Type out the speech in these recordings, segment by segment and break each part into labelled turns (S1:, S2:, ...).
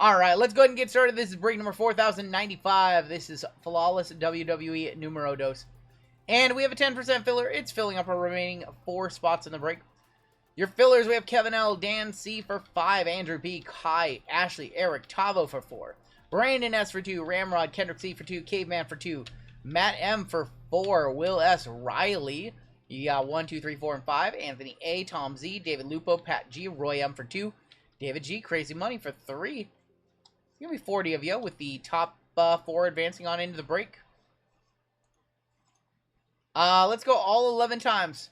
S1: All right, let's go ahead and get started. This is break number 4095. This is Flawless WWE Numero Dos. And we have a 10% filler. It's filling up our remaining 4 spots in the break. Your fillers, we have Kevin L, Dan C for 5, Andrew B, Kai, Ashley, Eric, Tavo for 4, Brandon S for 2, Ramrod, Kendrick C for 2, Caveman for 2, Matt M for 4, Will S, Riley. You got 1, 2, 3, 4, and 5. Anthony A, Tom Z, David Lupo, Pat G, Roy M for 2, David G, Crazy Money for 3. It's going to be 40 of you with the top 4 advancing on into the break. Let's go all 11 times.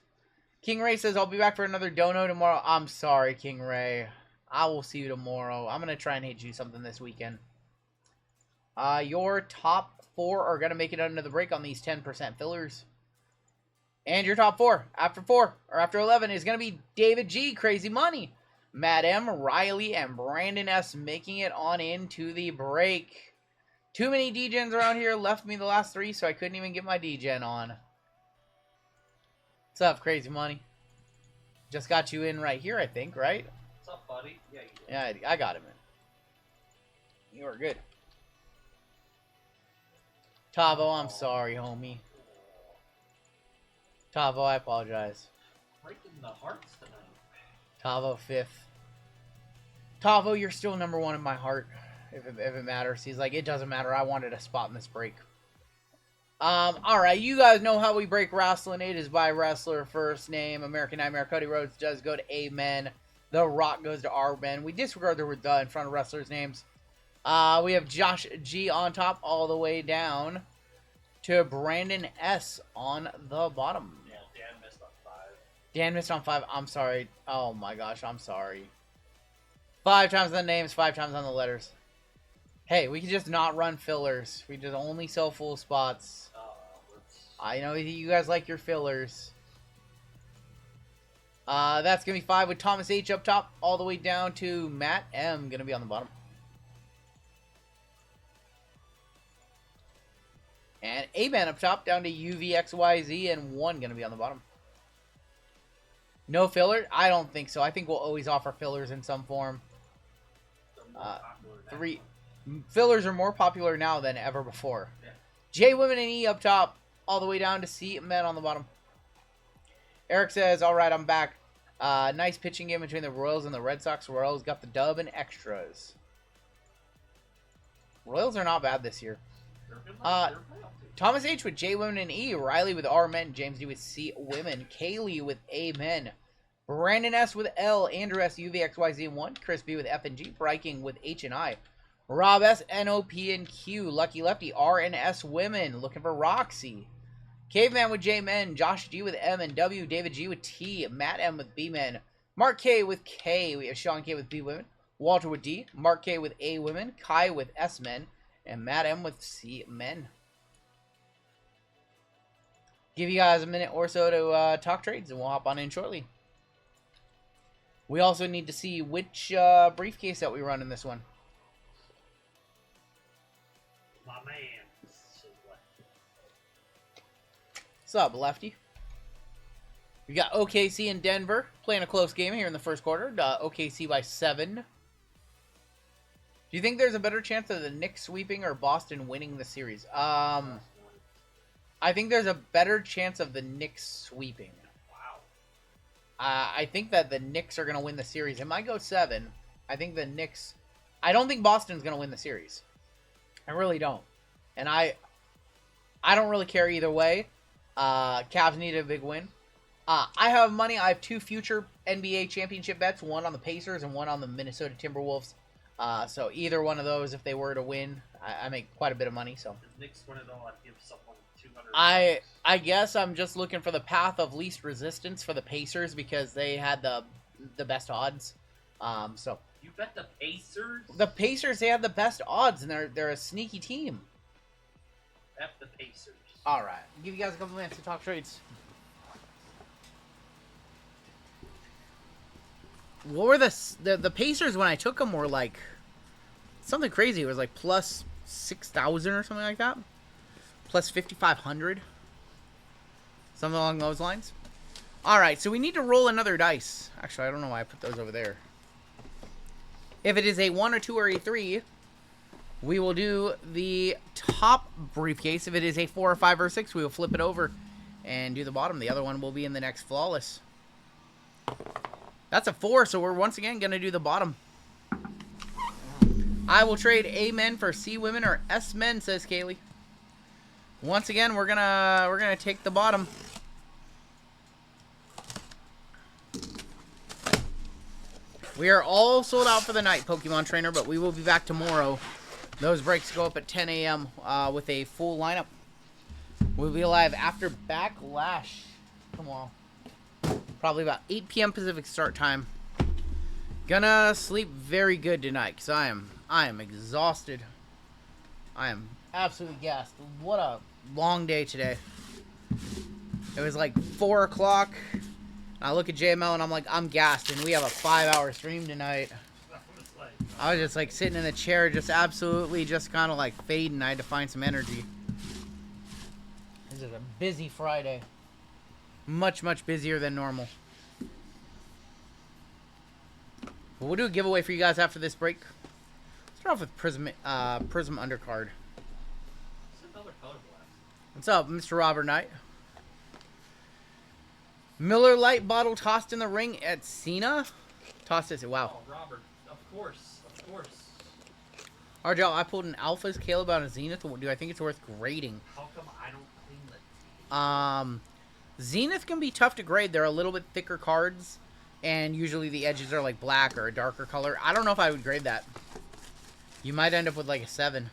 S1: King Ray says, I'll be back for another dono tomorrow. I'm sorry, King Ray. I will see you tomorrow. I'm going to try and hit you something this weekend. Your top 4 are going to make it under the break on these 10% fillers. And your top 4 after 4 or after 11 is going to be David G, Crazy Money, Matt M, Riley, and Brandon S making it on into the break. Too many D-Gens around here left me the last 3, so I couldn't even get my D-Gen on. What's up, Crazy Money? Just got you in right here, I think, right?
S2: What's up, buddy? Yeah, you did.
S1: Yeah, I got him in. You are good. Tavo, I'm sorry, homie. Tavo, I apologize.
S2: Breaking the hearts tonight.
S1: Tavo, 5th. Tavo, you're still number 1 in my heart, if it matters. He's like, it doesn't matter. I wanted a spot in this break. Alright, you guys know how we break wrestling. It is by wrestler first name. American Nightmare Cody Rhodes does go to Amen. The Rock goes to R-Men. We disregard the word the in front of wrestlers' names. We have Josh G on top all the way down to Brandon S on the bottom.
S2: Yeah, Dan missed on 5.
S1: Dan missed on 5. I'm sorry. Oh my gosh, I'm sorry. 5 times on the names, 5 times on the letters. Hey, we can just not run fillers. We just only sell full spots. I know you guys like your fillers. That's going to be 5 with Thomas H up top, all the way down to Matt M going to be on the bottom. And A-Man up top, down to UVXYZ, and 1 going to be on the bottom. No filler? I don't think so. I think we'll always offer fillers in some form. 3 fillers are more popular now than ever before.
S2: Yeah.
S1: J Women and E up top, all the way down to C Men on the bottom. Eric says, all right, I'm back. Nice pitching game between the Royals and the Red Sox. Royals got the dub and extras. Royals are not bad this year. Thomas H with J Women and E. Riley with R Men. James D with C Women. Kaylee with A Men. Brandon S with L. Andrew S UVXYZ and 1. Chris B with F and G. Bryking with H and I. Rob S, NOP and Q. Lucky Lefty, R and S Women. Looking for Roxy. Caveman with J Men. Josh G with M and W. David G with T. Matt M with B Men. Mark K with K. We have Sean K with B Women. Walter with D. Mark K with A Women. Kai with S Men. And Matt M with C Men. Give you guys a minute or so to talk trades, and we'll hop on in shortly. We also need to see which briefcase that we run in this one.
S2: My man.
S1: What's up, Lefty? We got OKC and Denver playing a close game here in the first quarter. OKC by 7. Do you think there's a better chance of the Knicks sweeping or Boston winning the series? I think there's a better chance of the Knicks sweeping.
S2: Wow.
S1: I think that the Knicks are going to win the series. It might go 7. I think the Knicks... I don't think Boston's going to win the series. I really don't. And I don't really care either way. Cavs need a big win. I have money. I have 2 future NBA championship bets. 1 on the Pacers and 1 on the Minnesota Timberwolves. So either one of those, if they were to win, I make quite a bit of money. So
S2: if Knicks win it all, I'd give someone $200.
S1: I guess I'm just looking for the path of least resistance for the Pacers because they had the best odds. So
S2: you bet the Pacers?
S1: The Pacers, they have the best odds, and they're a sneaky team.
S2: F the Pacers.
S1: All right, I'll give you guys a couple minutes to talk trades. What were the Pacers when I took them were like something crazy. It was like plus 6,000 or something like that, plus 5,500, something along those lines. All right, so we need to roll another dice. Actually, I don't know why I put those over there. If it is a 1, a 2, or a 3, we will do the top briefcase. If it is a 4, or 5, or 6, we will flip it over and do the bottom. The other one will be in the next Flawless. That's a 4, so we're once again going to do the bottom. I will trade A men for C women or S men, says Kaylee. Once again, we're gonna take the bottom. We are all sold out for the night, Pokemon Trainer, but we will be back tomorrow. Those breaks go up at 10 a.m. With a full lineup. We'll be live after Backlash tomorrow. Probably about 8 p.m. Pacific start time. Gonna sleep very good tonight because I am exhausted. I am absolutely gassed. What a long day today. It was like 4 o'clock. I look at JML and I'm like, I'm gassed, and we have a 5-hour stream tonight. I was just like sitting in a chair, just absolutely just kind of like fading. I had to find some energy. This is a busy Friday. Much, much busier than normal. But we'll do a giveaway for you guys after this break. Start off with Prism Undercard. What's up, Mr. Robert Knight? Miller Lite bottle tossed in the ring at Cena. Tossed it. Wow.
S2: Oh, Robert, of course.
S1: RGL, I pulled an Alphas Caleb out of Zenith. Do I think it's worth grading?
S2: How come I don't clean the
S1: Zenith can be tough to grade. They're a little bit thicker cards, and usually the edges are like black or a darker color. I don't know if I would grade that. You might end up with like a 7.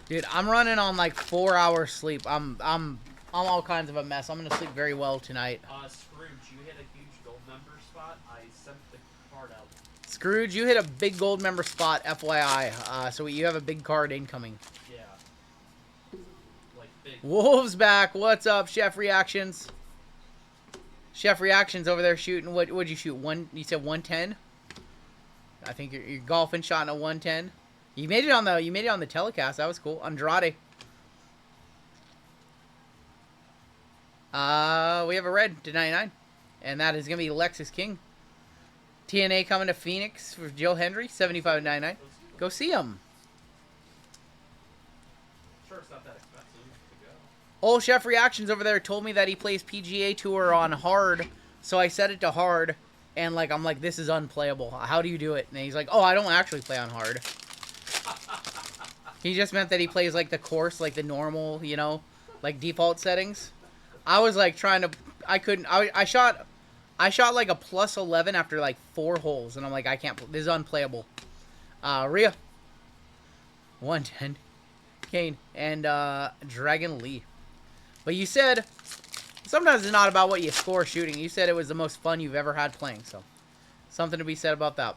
S1: Dude, I'm running on like 4 hours sleep. I'm all kinds of a mess. I'm gonna sleep very well tonight.
S2: Scrooge, you hit a huge gold member spot. I sent the card out.
S1: Scrooge, you hit a big gold member spot, FYI. So you have a big card incoming.
S2: Yeah. Like big.
S1: Wolves back. What's up, Chef Reactions? Chef Reactions over there shooting. What'd you shoot? You said 110. I think you're golfing, shot in a 110. You made it on the telecast. That was cool. Andrade. We have a red to 99, and that is gonna be Lexus King. TNA coming to Phoenix for Joe Hendry, 75.99. Go see him.
S2: Sure, it's not that expensive to go.
S1: Old Chef Reactions over there told me that he plays PGA Tour on hard, so I set it to hard, and like I'm like, this is unplayable. How do you do it? And he's like, oh, I don't actually play on hard. He just meant that he plays like the course, like the normal, you know, like default settings. I was like trying to, I couldn't. I shot like a plus 11 after like 4 holes, and I'm like, I can't. This is unplayable. Rhea, 110, Kane, and Dragon Lee. But you said sometimes it's not about what you score shooting. You said it was the most fun you've ever had playing, so something to be said about that.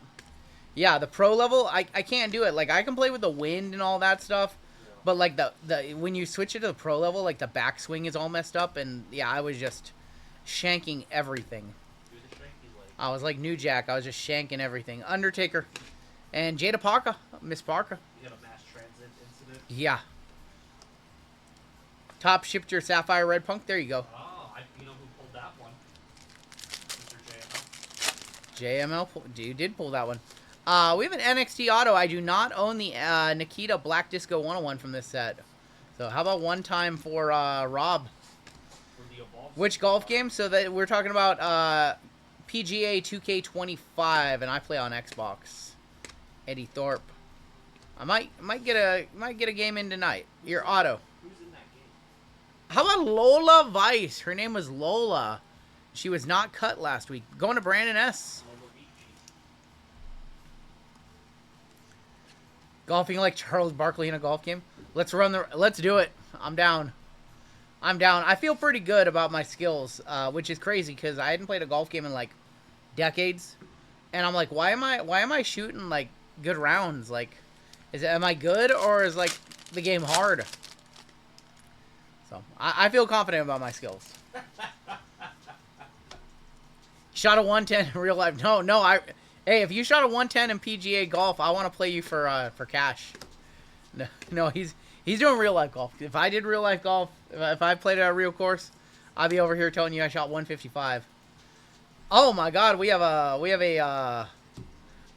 S1: Yeah, the pro level, I can't do it. Like, I can play with the wind and all that stuff, but like the when you switch it to the pro level, like the backswing is all messed up, and yeah, I was just shanking everything. I was like New Jack. I was just shanking everything. Undertaker and Jada Parker, Miss Parker.
S2: You got a mass transit incident?
S1: Yeah. Top shipped your Sapphire Red Punk. There you go.
S2: Oh, you know who pulled that one? Mr. JML.
S1: You did pull that one. We have an NXT auto. I do not own the Nikita Black Disco 101 from this set. So how about one time for Rob? Which golf game? So that we're talking about PGA 2K25, and I play on Xbox. Eddie Thorpe. I might get a game in tonight. Your auto.
S2: Who's in that game?
S1: How about Lola Vice? Her name was Lola. She was not cut last week. Going to Brandon S. Golfing like Charles Barkley in a golf game. Let's do it. I'm down. I feel pretty good about my skills, which is crazy because I hadn't played a golf game in like decades, and I'm like, why am I shooting like good rounds? Like, am I good, or is like the game hard? So I feel confident about my skills. Shot a 110 in real life. No. Hey, if you shot a 110 in PGA golf, I want to play you for cash. No, he's doing real life golf. If I did real life golf, if I played at a real course, I'd be over here telling you I shot 155. Oh my God, we have a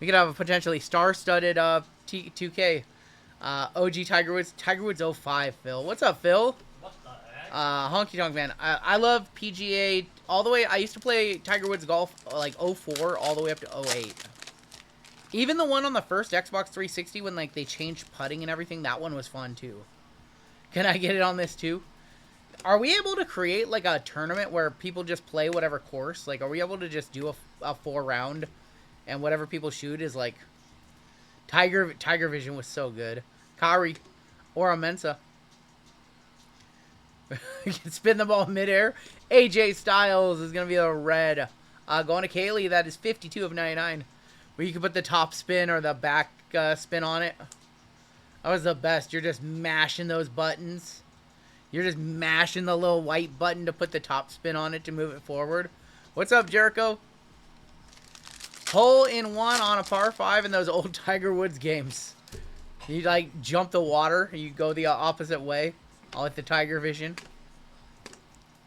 S1: We could have a potentially star-studded 2K. OG Tiger Woods. Tiger Woods 05, Phil. What's up, Phil?
S2: What the heck?
S1: Honky Tonk Man. I love PGA all the way. I used to play Tiger Woods Golf like 04 all the way up to 08. Even the one on the first Xbox 360 when like they changed putting and everything, that one was fun too. Can I get it on this too? Are we able to create like a tournament where people just play whatever course? Like, are we able to just do a 4-round and whatever people shoot is like Tiger Vision was so good. Kari or Amensa. You can spin the ball midair. AJ Styles is going to be a red. Going to Kaylee, that is 52 of 99. Where you can put the top spin or the back spin on it. That was the best. You're just mashing those buttons. You're just mashing the little white button to put the top spin on it to move it forward. What's up, Jericho? Hole in one on a par 5 in those old Tiger Woods games. You like jump the water. You go the opposite way. All at the Tiger Vision.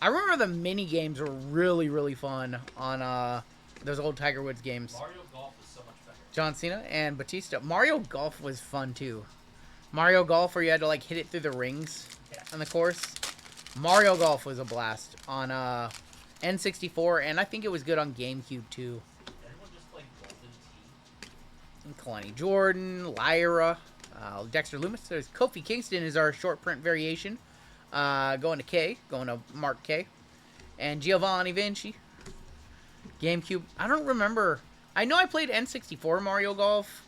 S1: I remember the mini games were really, really fun on those old Tiger Woods games.
S2: Mario Golf is so much better.
S1: John Cena and Batista. Mario Golf was fun too. Mario Golf where you had to like hit it through the rings on the course. Mario Golf was a blast on N64, and I think it was good on GameCube too.
S2: Everyone just played Golden Tee.
S1: And Kalani Jordan, Lyra, Dexter Loomis. There's Kofi Kingston is our short print variation. Going to K, going to Mark K. And Giovanni Vinci. GameCube. I don't remember. I know I played N64 Mario Golf.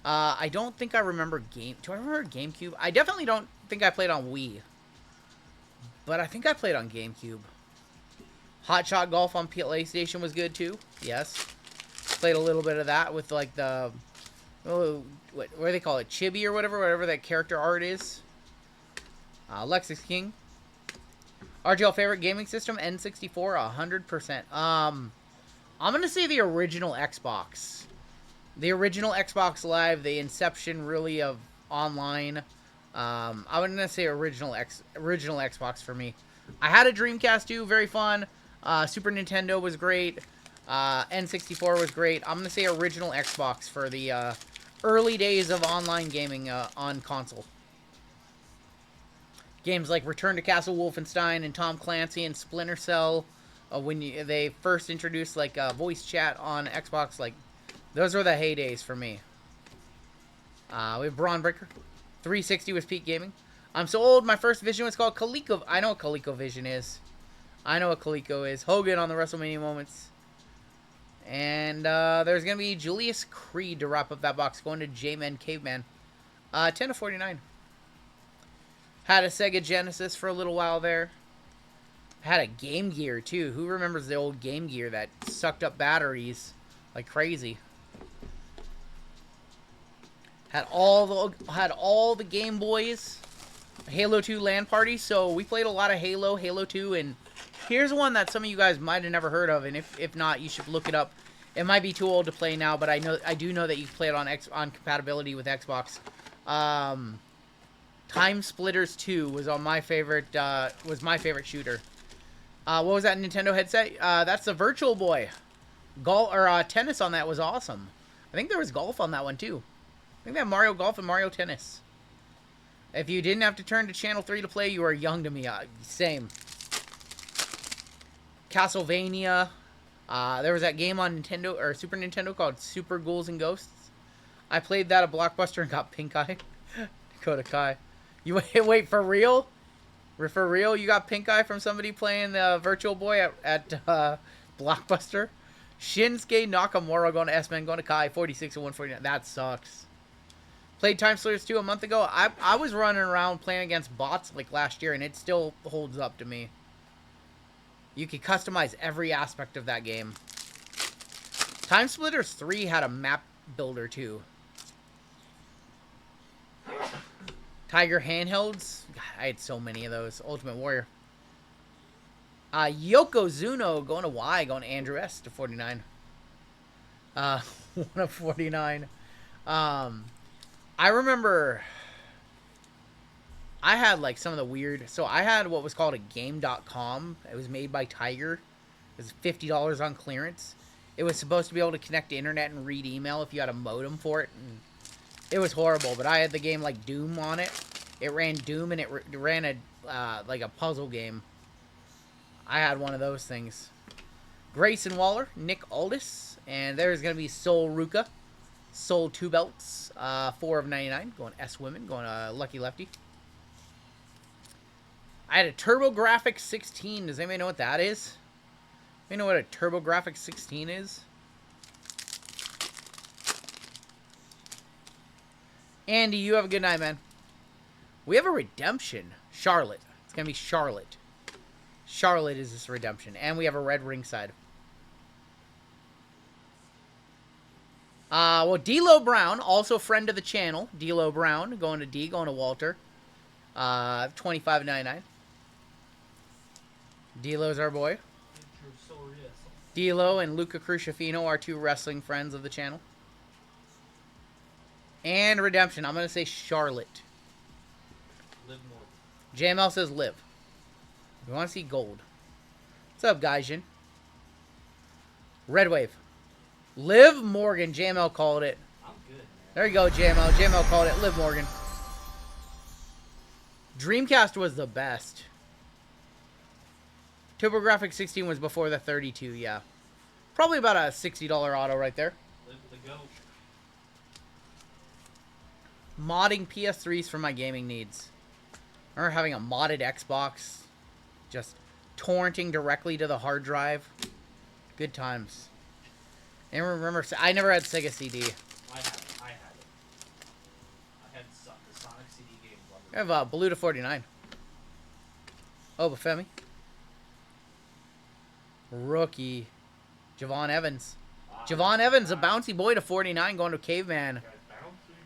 S1: I don't think I remember Do I remember GameCube? I definitely don't think I played on Wii. But I think I played on GameCube. Hot Shot Golf on PlayStation was good too. Yes. Played a little bit of that with like the... Oh, what do they call it? Chibi or whatever that character art is. Lexus King. RGL favorite gaming system, N64, 100%. I'm going to say the original Xbox. The original Xbox Live, the inception really of online. I'm going to say original Xbox for me. I had a Dreamcast too, very fun. Super Nintendo was great. N64 was great. I'm going to say original Xbox for the early days of online gaming on console. Games like Return to Castle Wolfenstein and Tom Clancy and Splinter Cell, when they first introduced like voice chat on Xbox, like those were the heydays for me. We have Braun Breaker. 360 was peak gaming. I'm so old. My first Vision was called Coleco. I know what ColecoVision is. I know what Coleco is. Hogan on the WrestleMania moments. And there's gonna be Julius Creed to wrap up that box. Going to J-Man Caveman. 10 of 49. Had a Sega Genesis for a little while there. Had a Game Gear, too. Who remembers the old Game Gear that sucked up batteries like crazy? Had all the Game Boys. Halo 2 LAN party. So we played a lot of Halo 2, and here's one that some of you guys might have never heard of, and if not, you should look it up. It might be too old to play now, but I do know that you can play it on compatibility with Xbox. Time Splitters 2 was my favorite shooter. What was that Nintendo headset? That's the Virtual Boy. Tennis on that was awesome. I think there was golf on that one too. I think they had Mario Golf and Mario Tennis. If you didn't have to turn to Channel 3 to play, you were young to me. Same. Castlevania. There was that game on Nintendo or Super Nintendo called Super Ghouls and Ghosts. I played that at Blockbuster and got pink eye. Dakota Kai. You wait for real? For real? You got pink eye from somebody playing the Virtual Boy at Blockbuster? Shinsuke Nakamura going to S-Man, going to Kai, 46 and 149. That sucks. Played Time Splitters 2 a month ago. I was running around playing against bots like last year, and it still holds up to me. You can customize every aspect of that game. Time Splitters 3 had a map builder too. Tiger handhelds. God, I had so many of those. Ultimate Warrior. Yokozuna going to Y, going to Andrew S to 49. 1 of 49. I remember I had like some of the weird. So I had what was called a game.com. It was made by Tiger. It was $50 on clearance. it was supposed to be able to connect to internet and read email if you had a modem for it. And it was horrible, but I had the game like Doom on it. It ran Doom and it ran a like a puzzle game. I had one of those things. Grayson Waller, Nick Aldis, and there's going to be Sol Ruka. Sol 2 belts, 4 of 99, going S Women, going Lucky Lefty. I had a TurboGrafx 16. Does anybody know what that is? You know what a TurboGrafx 16 is? Andy, you have a good night, man. We have a redemption. Charlotte. It's going to be Charlotte. Charlotte is this redemption. And we have a red ringside. Well, D'Lo Brown, also friend of the channel. D'Lo Brown, going to D, going to Walter. 25.99. D'Lo's our boy. D'Lo and Luca Crucifino are 2 wrestling friends of the channel. And redemption, I'm going to say Charlotte.
S2: Liv Morgan.
S1: JML says Liv. We want to see gold. What's up, Gaijin? Red Wave. Liv Morgan. JML called it.
S2: I'm good, man.
S1: There you go, JML. JML called it. Liv Morgan. Dreamcast was the best. TurboGrafx 16 was before the 32, yeah. Probably about a $60 auto right there.
S2: Liv the goat.
S1: Modding PS3s for my gaming needs. I remember having a modded Xbox. Just torrenting directly to the hard drive. Good times. And remember, I never had Sega CD.
S2: I had it. I had the Sonic CD game.
S1: I have Blue to 49. Oh, Bafemi. Rookie. Javon Evans. Javon Evans, a bouncy boy to 49, going to Caveman.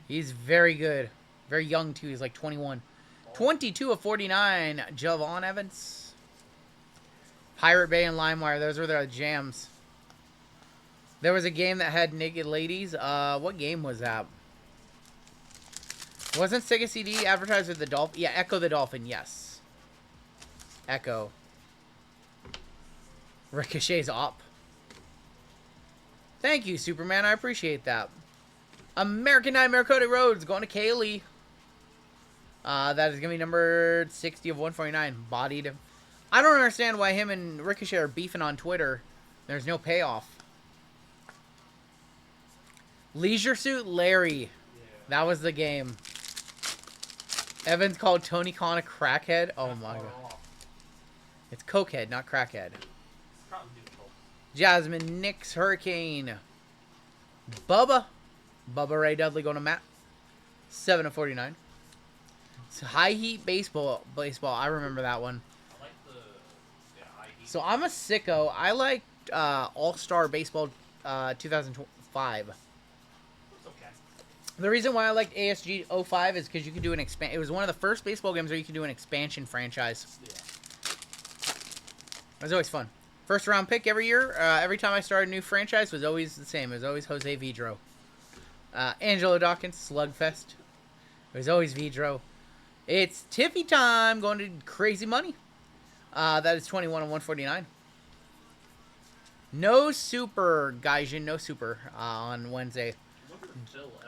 S1: He's very good. Very young, too. He's like 21. 22 of 49, Javon Evans. Pirate Bay and LimeWire, those were their jams. There was a game that had naked ladies. What game was that? Wasn't Sega CD advertised with the Dolphin? Yeah, Echo the Dolphin, yes. Echo. Ricochet's up. Thank you, Superman. I appreciate that. American Nightmare Cody Rhodes going to Kaylee. That is going to be numbered 60 of 149. Bodied. I don't understand why him and Ricochet are beefing on Twitter. There's no payoff. Leisure Suit Larry.
S2: Yeah.
S1: That was the game. Evans called Tony Khan a crackhead. Oh my god. It's cokehead, not crackhead. Jasmine Nix Hurricane. Bubba. Bubba Ray Dudley going to Matt. 7 of 49. It's High Heat Baseball. I remember that one.
S2: I like the High Heat.
S1: So I'm a sicko. I liked All-Star Baseball 2005.
S2: It's okay.
S1: The reason why I liked ASG 05 is because you could do an it was one of the first baseball games where you could do an expansion franchise.
S2: Yeah.
S1: It was always fun. First round pick every year. Every time I started a new franchise was always the same. It was always Jose Vidro. Angelo Dawkins, Slugfest. It was always Vidro. It's Tiffy time, going to Crazy Money. That is 21 of 149. No super, Gaijin, no super on Wednesday.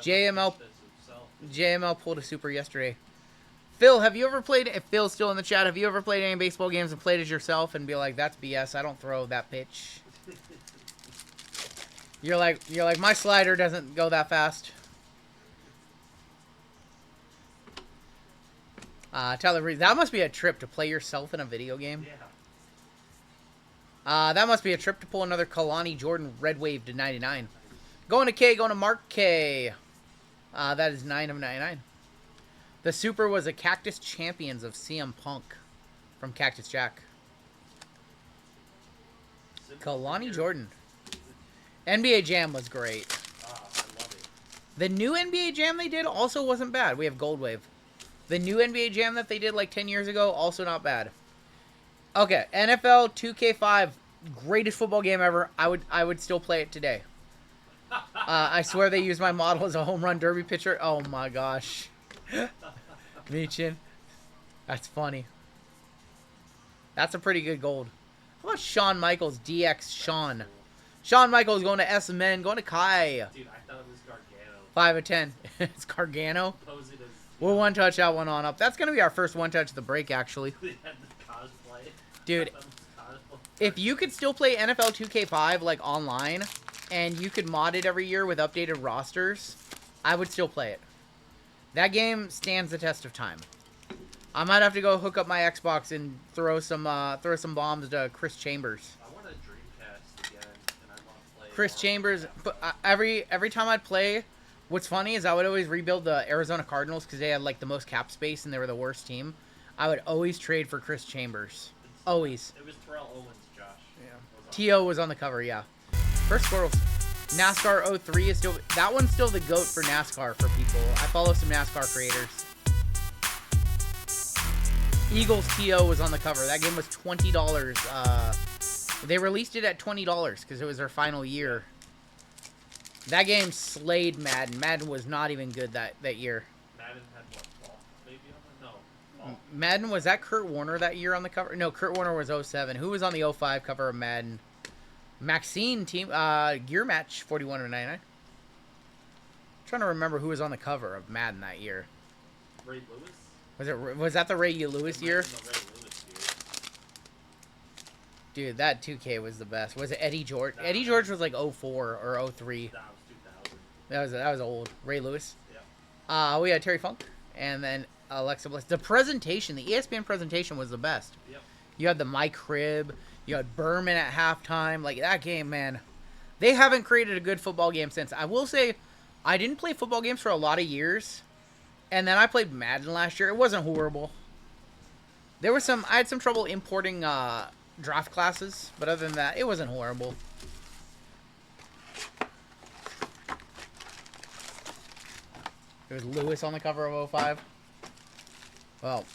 S1: JML pulled a super yesterday. Phil, have you ever played, if Phil's still in the chat, have you ever played any baseball games and played it yourself and be like, that's BS, I don't throw that pitch? You're like, my slider doesn't go that fast. Tyler Reed, that must be a trip to play yourself in a video game.
S2: Yeah.
S1: That must be a trip to pull another Kalani Jordan Red Wave to 99. Going to K, going to Mark K. That is 9 of 99. The super was a Cactus Champions of CM Punk from Cactus Jack. Kalani Jordan. NBA Jam was great.
S2: I love it.
S1: The new NBA Jam they did also wasn't bad. We have Gold Wave. The new NBA Jam that they did like 10 years ago, also not bad. Okay, NFL 2K5, greatest football game ever. I would still play it today. I swear they used my model as a home run derby pitcher. Oh my gosh. Meechin. That's funny. That's a pretty good gold. How about Shawn Michaels, DX Shawn? Shawn Michaels going to S-Men, going to Kai.
S2: Dude, I thought it was Gargano.
S1: 5 of 10. It's Gargano.
S2: Pose it as,
S1: We'll one-touch that one on up. That's going to be our first one-touch of the break, actually.
S2: They had the cosplay.
S1: Dude,
S2: I thought it was cosplay.
S1: if you could still play NFL 2K5, like, online, and you could mod it every year with updated rosters, I would still play it. That game stands the test of time. I might have to go hook up my Xbox and throw some bombs to Chris Chambers.
S2: I want a Dreamcast again, and I want to play
S1: Chris Chambers, but every time I'd play, what's funny is I would always rebuild the Arizona Cardinals because they had like the most cap space and they were the worst team. I would always trade for Chris Chambers. Always.
S2: It was Terrell Owens, Josh.
S1: Yeah. T.O. was on the cover, yeah. First squirrels. NASCAR 03 is still, that one's still the GOAT for NASCAR for people. I follow some NASCAR creators. Eagles T.O. was on the cover. That game was $20. They released it at $20 because it was their final year. That game slayed Madden. Madden was not even good that year.
S2: Madden had what, ball? Maybe on the, no. Ball.
S1: Madden, was that Kurt Warner that year on the cover? No, Kurt Warner was 07. Who was on the 05 cover of Madden? Maxine team, gear match, 41 of 99. Trying to remember who was on the cover of Madden that year.
S2: Ray Lewis?
S1: Was that the Ray Lewis year?
S2: The Ray Lewis year.
S1: Dude, that 2K was the best. Was it Eddie George?
S2: Nah.
S1: Eddie George was like 04 or 03.
S2: That was 2000.
S1: That was old. Ray Lewis.
S2: Yeah.
S1: We had Terry Funk, and then Alexa Bliss. The presentation, the ESPN presentation was the best.
S2: Yep.
S1: You had the Mike Crib. You had Berman at halftime. Like, that game, man. They haven't created a good football game since. I will say, I didn't play football games for a lot of years. And then I played Madden last year. It wasn't horrible. There was I had some trouble importing draft classes. But other than that, it wasn't horrible. There's Lewis on the cover of 05. Well,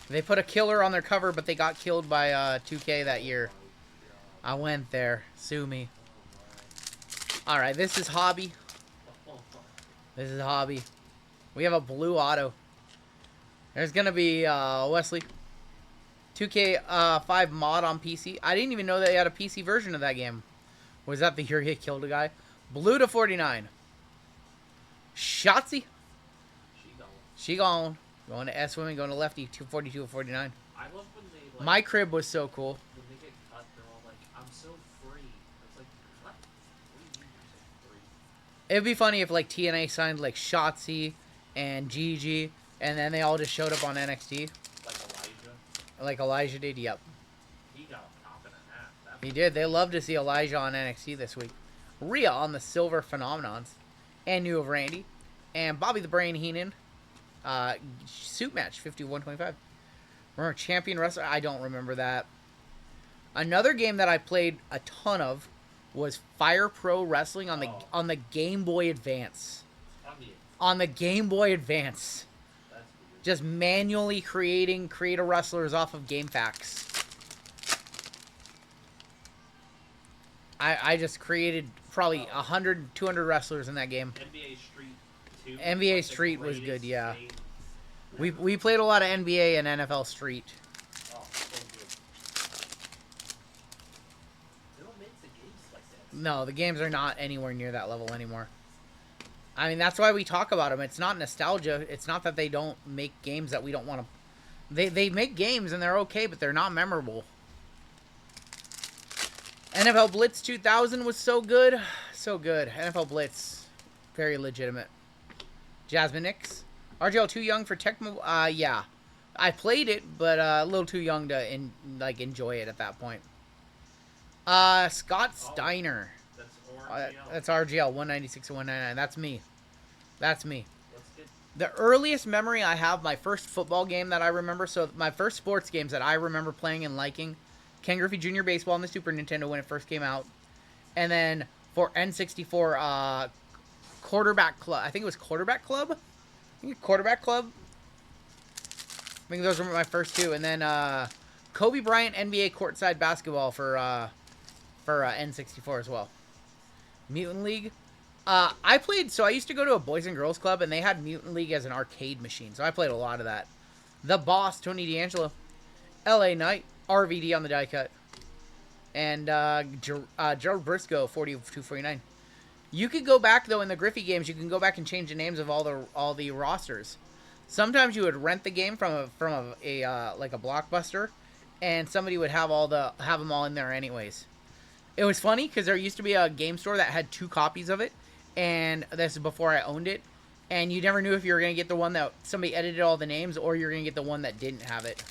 S1: they put a killer on their cover, but they got killed by 2K that year. I went there. Sue me. Alright, this is Hobby. This is Hobby. We have a blue auto. There's going to be Wesley. 2K5 mod on PC. I didn't even know they had a PC version of that game. Was that the year he killed a guy? Blue to 49. Shotzi. She gone. Going to S women, going to lefty, 242 of 49.
S2: I love when they, like,
S1: My crib was so cool.
S2: when they get cut, they're all like, I'm so free. It's like, what? What do you mean you're so free?
S1: It'd be funny if like TNA signed like Shotzi and Gigi, and then they all just showed up on NXT.
S2: Like Elijah.
S1: Like Elijah did, yep.
S2: He got a pop and a half. That
S1: He did. They love to see Elijah on NXT this week. Rhea on the Silver Phenomenons. And New of Randy. And Bobby the Brain Heenan. Suit match, 51-25. Remember Champion Wrestler? I don't remember that. Another game that I played a ton of was Fire Pro Wrestling on the Game Boy Advance. On the Game Boy Advance.
S2: That's weird.
S1: Just manually create a wrestlers off of GameFAQs. I just created probably 100, 200 wrestlers in that game.
S2: NBA Street 2.
S1: NBA
S2: like the
S1: Street was
S2: greatest
S1: good, yeah.
S2: game.
S1: We played a lot of NBA and NFL Street.
S2: Oh, so good. They don't make the games like that.
S1: No, the games are not anywhere near that level anymore. I mean, that's why we talk about them. It's not nostalgia. It's not that they don't make games that we don't want to... They make games and they're okay, but they're not memorable. NFL Blitz 2000 was so good. So good. NFL Blitz. Very legitimate. Jasmine Nix. RGL too young for Tecmo? Yeah. I played it, but a little too young to enjoy it at that point. Scott Steiner.
S2: That's RGL.
S1: That's RGL, 196 to 199. That's me. That's me.
S2: Let's get...
S1: The earliest memory I have, my first football game that I remember, so my first sports games that I remember playing and liking, Ken Griffey Jr. Baseball on the Super Nintendo when it first came out. And then for N64, Quarterback Club. I think it was Quarterback Club? Quarterback Club? I think those were my first two. And then Kobe Bryant NBA Courtside Basketball for N64 as well. Mutant League. I used to go to a Boys and Girls Club, and they had Mutant League as an arcade machine, so I played a lot of that. The Boss, Tony D'Angelo. LA Knight, RVD on the die cut. And Gerald Briscoe, 42-49. You could go back though in the Griffey games. You can go back and change the names of all the rosters. Sometimes you would rent the game from a like a Blockbuster, and somebody would have them all in there anyways. It was funny because there used to be a game store that had 2 copies of it, and this is before I owned it. And you never knew if you were gonna get the one that somebody edited all the names, or you're gonna get the one that didn't have it.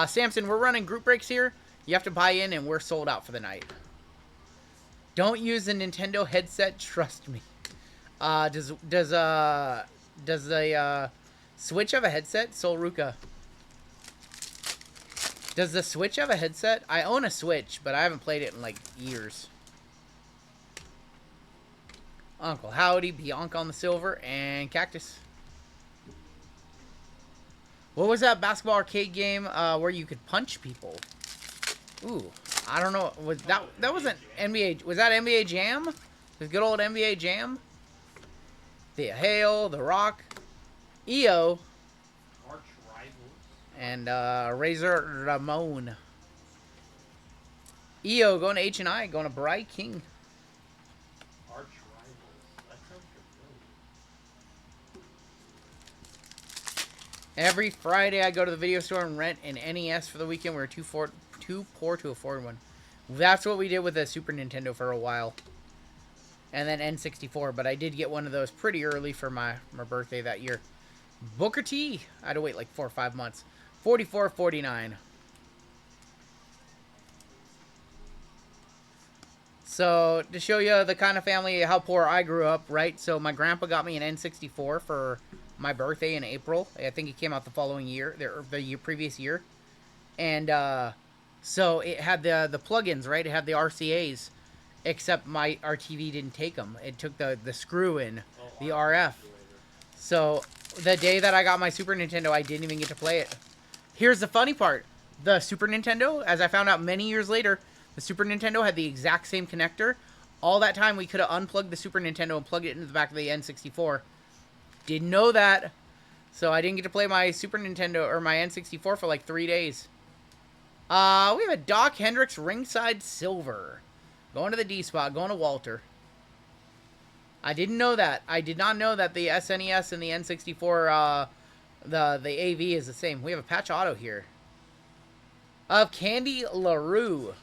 S1: Samson, we're running group breaks here. You have to buy in, and we're sold out for the night. Don't use the Nintendo headset. Trust me. Does the Switch have a headset? Solruka. Does the Switch have a headset? I own a Switch, but I haven't played it in like years. Uncle Howdy, Bianca on the silver, and Cactus. What was that basketball arcade game where you could punch people? Ooh, I don't know. Was that wasn't NBA? Was that NBA Jam? The good old NBA Jam. The Hale, The Rock, EO,
S2: Arch Rivals,
S1: and Razor Ramon. EO going to H&I, going to Bry King.
S2: Arch Rivals. That sounds familiar.
S1: Every Friday I go to the video store and rent an NES for the weekend. We're too poor to afford one. That's what we did with the Super Nintendo for a while. And then N64, but I did get one of those pretty early for my birthday that year. Booker T. I had to wait like 4 or 5 months. 44.49. So, to show you the kind of family, how poor I grew up, right? So, my grandpa got me an N64 for my birthday in April. I think it came out the following year, the previous year. And, so, it had the plugins, right? It had the RCAs. Except our TV didn't take them. It took the screw in, the RF. So, the day that I got my Super Nintendo, I didn't even get to play it. Here's the funny part. The Super Nintendo, as I found out many years later, the Super Nintendo had the exact same connector. All that time, we could have unplugged the Super Nintendo and plugged it into the back of the N64. Didn't know that. So, I didn't get to play my Super Nintendo or my N64 for like 3 days. We have a Doc Hendricks ringside silver. Going to the D spot, going to Walter. I didn't know that. I did not know that the SNES and the N64, the AV is the same. We have a patch auto here. Of Candy LaRue.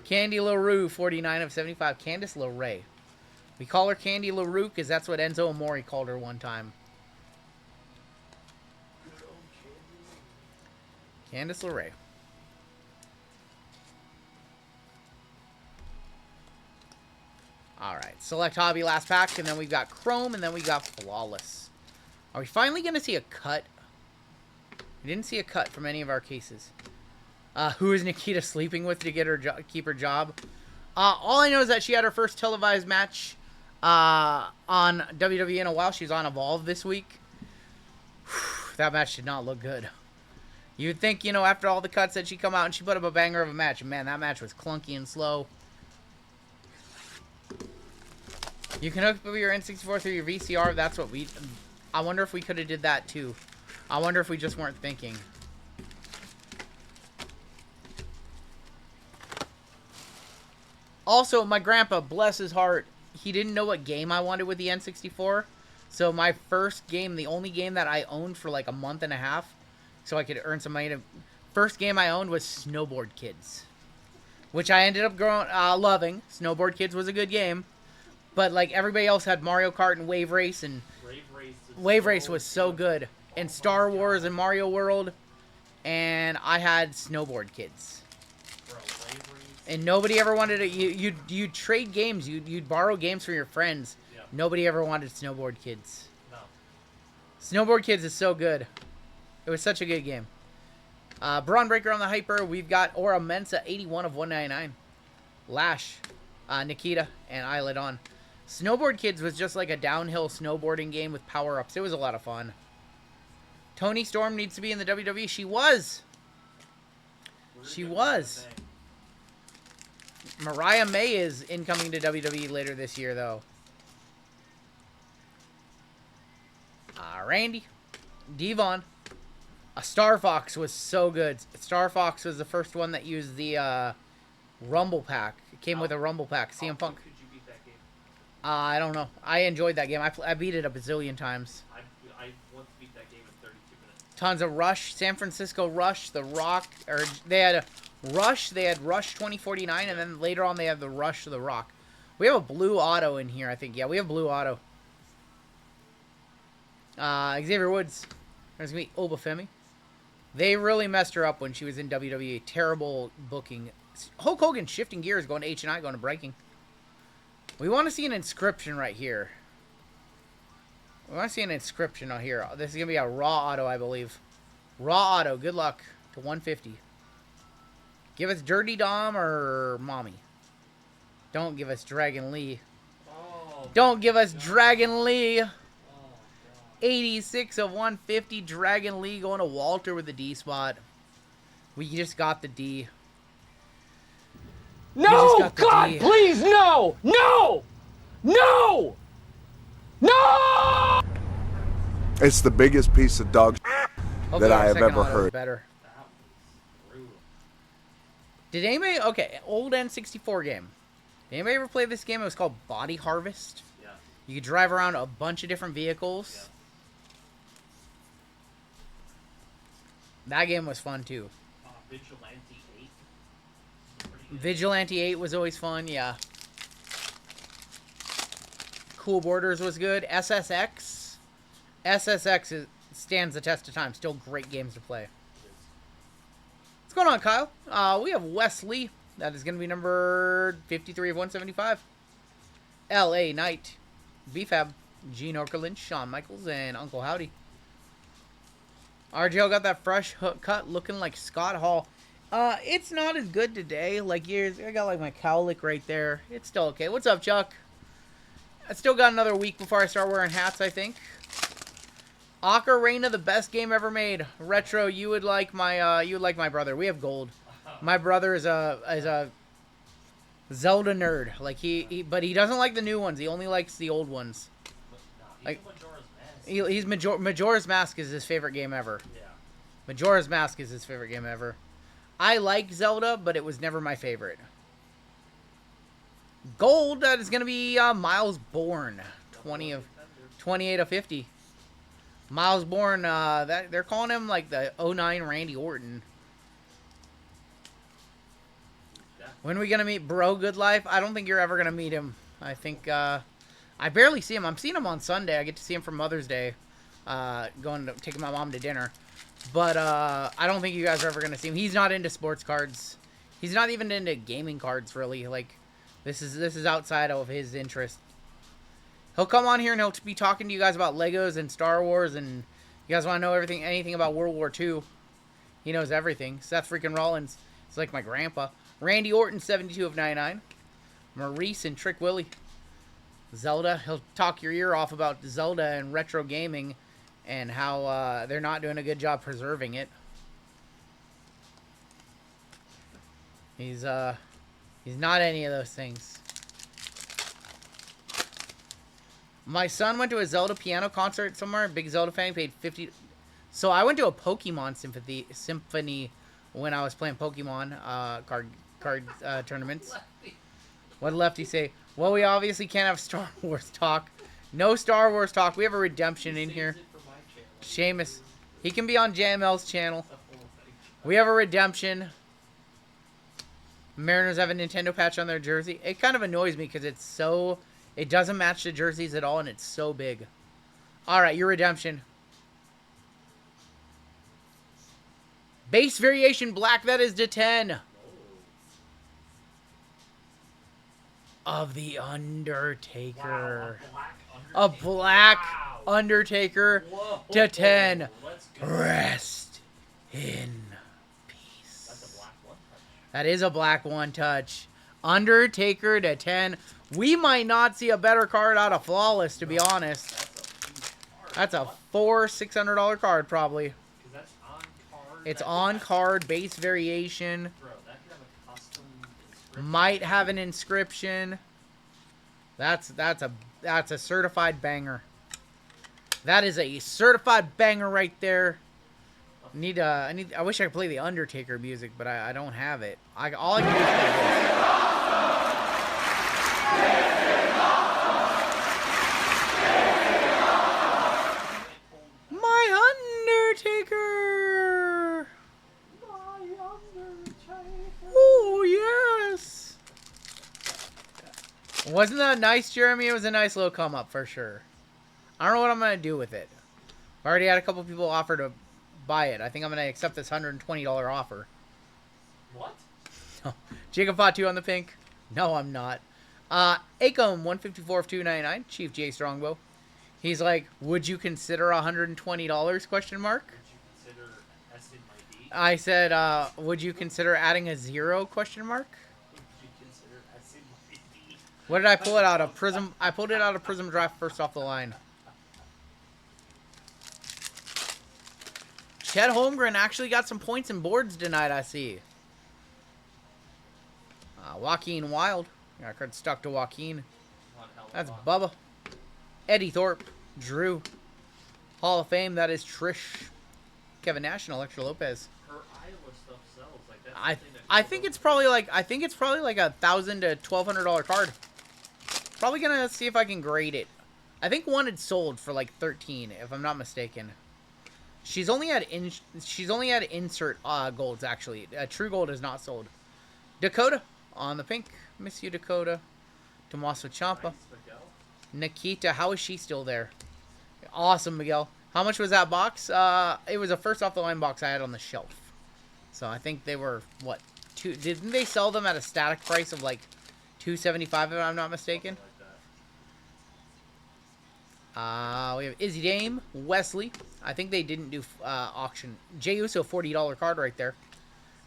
S1: Candy LaRue, 49/75. Candice LeRae. We call her Candy LaRue because that's what Enzo Amore called her one time. Candice LeRae. Alright, select hobby, last pack, and then we've got Chrome, and then we got Flawless. Are we finally going to see a cut? We didn't see a cut from any of our cases. Who is Nikita sleeping with to get her keep her job? All I know is that she had her first televised match on WWE in a while. She's on Evolve this week. That match did not look good. You'd think, you know, after all the cuts that she come out and she put up a banger of a match. Man, that match was clunky and slow. You can hook up your N64 through your VCR. That's what we... I wonder if we could have did that too. I wonder if we just weren't thinking. Also, my grandpa, bless his heart, he didn't know what game I wanted with the N64. So my first game, the only game that I owned for like a month and a half, so I could earn some money. First game I owned was Snowboard Kids, which I ended up loving. Snowboard Kids was a good game. But, like, everybody else had Mario Kart and Wave Race, and Wave Race was so good. And Star Wars and Mario World, and I had Snowboard Kids. And nobody ever wanted it. You'd trade games. You'd borrow games from your friends. Yep. Nobody ever wanted Snowboard Kids. No. Snowboard Kids is so good. It was such a good game. Braun Breaker on the Hyper. We've got Aura Mensa, 81/199. Lash, Nikita, and Eyelid on. Snowboard Kids was just like a downhill snowboarding game with power-ups. It was a lot of fun. Toni Storm needs to be in the WWE. She was. She was. Mariah May is incoming to WWE later this year, though. Randy. Devon. Star Fox was so good. Star Fox was the first one that used the Rumble Pack. It came with a Rumble Pack. CM Punk.
S2: Could you beat that game?
S1: I don't know. I enjoyed that game. I beat it a bazillion times.
S2: I once beat that game in 32 minutes.
S1: Tons of Rush, San Francisco Rush, The Rock, or they had a Rush. They had Rush 2049, and then later on they had the Rush of The Rock. We have a blue auto in here, I think. Yeah, we have blue auto. Xavier Woods. There's gonna be Obafemi. They really messed her up when she was in WWE. Terrible booking. Hulk Hogan shifting gears, going to H&I, going to breaking. We want to see an inscription right here. We want to see an inscription out here. This is going to be a raw auto, I believe. Raw auto. Good luck to 150. Give us Dirty Dom or Mommy. Don't give us Dragon Lee.
S2: Oh,
S1: Don't give us
S2: God.
S1: Dragon Lee.
S2: Oh, God.
S1: 86 of 150. Dragon Lee going to Walter with the D spot. We just got the D.
S3: No! God,
S1: D.
S3: please, no! No! No! No!
S4: It's the biggest piece of dog
S1: Hopefully
S4: that
S1: our
S4: I have
S1: second
S4: ever
S1: auto is
S4: heard.
S1: better.
S2: That was brutal.
S1: Did anybody... Okay, old N64 game. Did anybody ever play this game? It was called Body Harvest.
S2: Yeah.
S1: You could drive around a bunch of different vehicles.
S2: Yeah.
S1: That game was fun, too.
S2: Vigilante 8. Pretty good.
S1: Vigilante 8 was always fun, yeah. Cool Borders was good. SSX. SSX stands the test of time. Still great games to play. What's going on, Kyle? We have Wesley. That is going to be number 53 of 175. L.A. Knight. BFAB. Gene Okerlund. Shawn Michaels. And Uncle Howdy. RGL got that fresh hook cut looking like Scott Hall. It's not as good today. Like years, I got like my cowlick right there. It's still okay. What's up, Chuck? I still got another week before I start wearing hats, I think. Ocarina, the best game ever made. Retro, you would like my brother. We have gold. My brother is a Zelda nerd. Like but he doesn't like the new ones. He only likes the old ones.
S2: Nah,
S1: Like-
S2: Majora's Mask.
S1: Majora's Mask is his favorite game ever.
S2: Yeah.
S1: Majora's Mask is his favorite game ever. I like Zelda, but it was never my favorite. Gold, that is going to be Miles Bourne. 28 of 50. Miles Bourne, they're calling him like the 09 Randy Orton. When are we going to meet Bro Good Life? I don't think you're ever going to meet him. I think, I barely see him. I'm seeing him on Sunday. I get to see him for Mother's Day. Taking my mom to dinner. But, I don't think you guys are ever going to see him. He's not into sports cards. He's not even into gaming cards, really. Like, this is outside of his interest. He'll come on here and he'll be talking to you guys about Legos and Star Wars, and you guys want to know anything about World War II. He knows everything. Seth freaking Rollins. It's like my grandpa. Randy Orton, 72 of 99. Maurice and Trick Willie. Zelda. He'll talk your ear off about Zelda and retro gaming and how they're not doing a good job preserving it. He's not any of those things. My son went to a Zelda piano concert somewhere. Big Zelda fan. Paid 50. So I went to a Pokemon symphony when I was playing Pokemon card tournaments. What did Lefty say? Well, we obviously can't have Star Wars talk. No Star Wars talk. We have a redemption in here. Seamus. He can be on JML's channel. We have a redemption. Mariners have a Nintendo patch on their jersey. It kind of annoys me because it's so... It doesn't match the jerseys at all, and it's so big. All right, your redemption. Base variation black. That is to 10. Of the Undertaker.
S2: Wow,
S1: A black
S2: Wow.
S1: Undertaker
S2: Whoa.
S1: to 10.
S2: Let's go.
S1: Rest in peace.
S2: That's a black one touch.
S1: That is a black one touch. Undertaker to 10. We might not see a better card out of Flawless, to be honest.
S2: That's a huge card.
S1: That's a
S2: What?
S1: $600 card, probably.
S2: 'Cause that's on card.
S1: It's
S2: That
S1: on
S2: could have-
S1: card, base variation.
S2: Bro, that could have a custom inscription.
S1: Might have an inscription. That's a certified banger. That is a certified banger right there. I wish I could play the Undertaker music, but I don't have it. All I can do is play this. My Undertaker! Oh, yes! Wasn't that nice, Jeremy? It was a nice little come up for sure. I don't know what I'm going to do with it. I've already had a couple people offer to buy it. I think I'm going to accept this $120 offer.
S2: What?
S1: Jacob Fatu on the pink. No, I'm not. Acom, 154 of 299. Chief J Strongbow. He's like, would you consider $120? Question mark.
S2: Would you consider S in my D?
S1: I said, would you consider adding a 0? Question mark.
S2: Would you consider S in my D?
S1: What did I pull it out of? Prism. I pulled it out of Prism Draft first off the line. Chet Holmgren actually got some points and boards tonight, I see. Joaquin Wild. Got a card stuck to Joaquin. That's Bubba. Eddie Thorpe. Drew. Hall of Fame, that is Trish. Kevin Nash and Electra Lopez.
S2: Her Iowa stuff sells. Like, that's
S1: I think it's probably like a $1,000 to $1,200 card. Probably gonna see if I can grade it. I think one had sold for like 13, if I'm not mistaken. She's only had insert golds actually. True gold is not sold. Dakota on the pink. Miss you, Dakota. Tommaso Ciampa.
S2: nice, Miguel.
S1: Nikita, how is she still there? Awesome, Miguel. How much was that box? It was a first off the line box I had on the shelf. So I think they were what? Didn't they sell them at a static price of like $275 if I'm not mistaken?
S2: Something like
S1: We have Izzy Dame, Wesley. I think they didn't do auction. Jey Uso, $40 card right there.